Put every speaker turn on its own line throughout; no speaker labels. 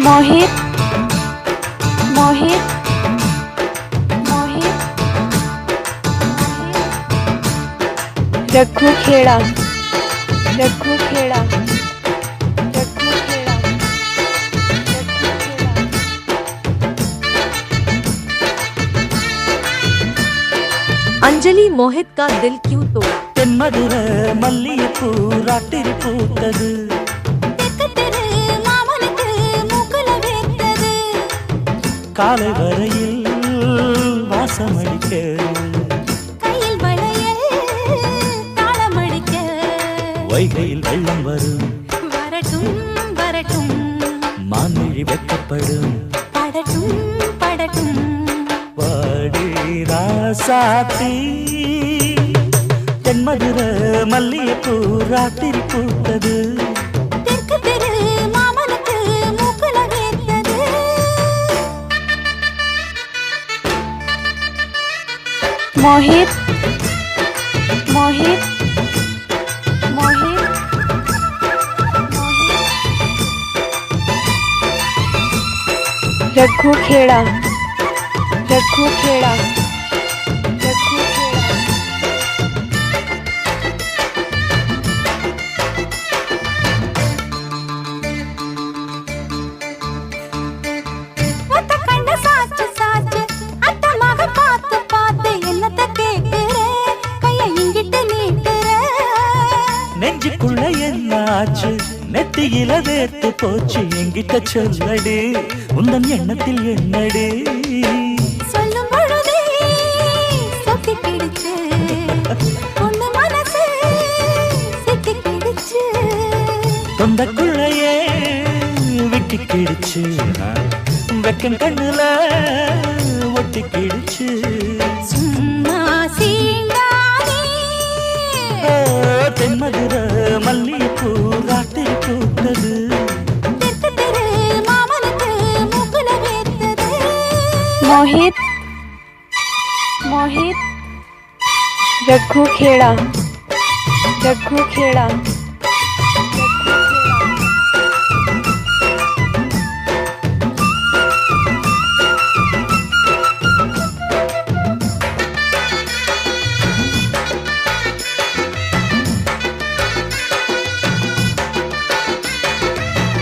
मोहित मोहित मोहित रघु खेड़ा रघु खेड़ा रघु खेड़ा
अंजलि मोहित का दिल क्यों तोड़ा?
தென்மதுர மல்லிகைப்பூ ராட்டிரி பூத்தது காலை வரையில் வாசமடிக்க
கையில் வளையல் தாளமடிக்க
வைகையில் வெள்ளம் வரும்
வரட்டும் வரட்டும்
மான்மிழி வெட்கப்படும்
படட்டும் படட்டும்
வாடி ராசாத்தி தென்மதுர மல்லிகைப்பூ ராட்டிரி பூத்தது
தெற்கு தெரு மாமனுக்கு மூக்குல வேர்த்தது
मोहित मोहित मोहित रघु खेड़ा रघु खेड़ा रघु खेड़ा
ஒத்த கண்ண சாச்சு சாச்சு அட்டமாக பார்த்து பார்த்து என்னத்த கேக்குற கைய இங்கிட்டு நீட்டுற
நெஞ்சுக்குள்ள என்னாச்சு நெத்தியில வேர்த்து போச்சு என்கிட்ட சொல்லடி உந்தன் எண்ணத்தில் என்னடி
சொல்லும் பொழுதே சொத்தி பிடிச்சு பொண்ணு மனசு சித்தி பிடிச்சு
தொந்தக்குள்ளையே விட்டி கிடிச்சு வெக்கம் கண்ணுல ஒட்டி கிடிச்சு
சும்மா சீண்டாதே
தென்மதுர மல்லிகைப்பூ ராட்டிரி பூத்தது
தெற்கு தெரு மாமனுக்கு மூக்குல வேர்த்தது
मोहित मोहित रघु खेड़ा रघु खेड़ा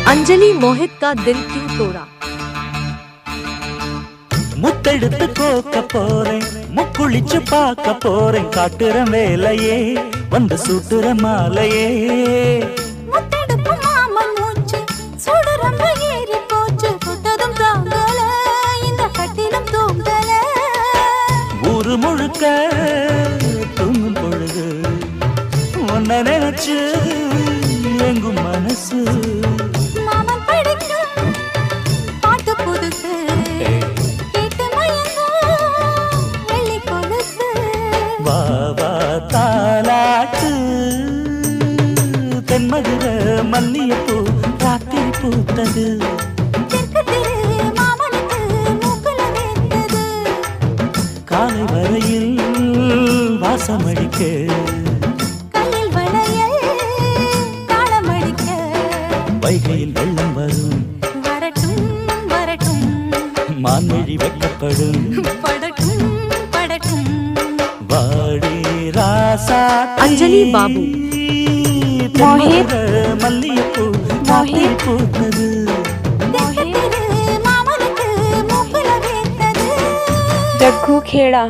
अंजलि मोहित का दिल क्यों तोड़ा?
முத்தெடுத்து கோக்க போறேன் முக்குளிச்சு பார்க்க போறேன் காட்டுற வேலையே வந்து சுட்டுற மாலையே
முத்தெடுப்பு மாமன் மூச்சு சுடு ரொம்ப ஏறி போச்சு புட்டதும் தாங்கல இந்த கட்டிலும் தூங்கல
ஊரு முழுக்க தூங்கும் பொழுது உன்னை நினைச்சு எங்கும் மனசு
மாமன் படிக்கும் பாட்டு புதுசு கேட்டு மயங்கும் வெள்ளி கொலுசு
வா வா தாலாட்டு தென்மதுர மல்லிகைப்பூ ராத்திரி பூத்தது
தெற்கு தெரு மாமனுக்கு மூக்குல வேர்த்தது
காலை வரையில் வாசமடிக்க
கையில் வளையல் தாளமடிக்க
வைகையில் வெள்ளம் வரும்
வரட்டும் வரட்டும்
மான்மிழி வெட்கப்படும்
படட்டும் படட்டும்
வாடி ராசா
अंजलि बाबू
मोहित
மல்லிகைப்பூ
मोहित
பூத்தது
தெற்கு தெரு மாமனுக்கு மூக்குல வேர்த்தது
रघु खेड़ा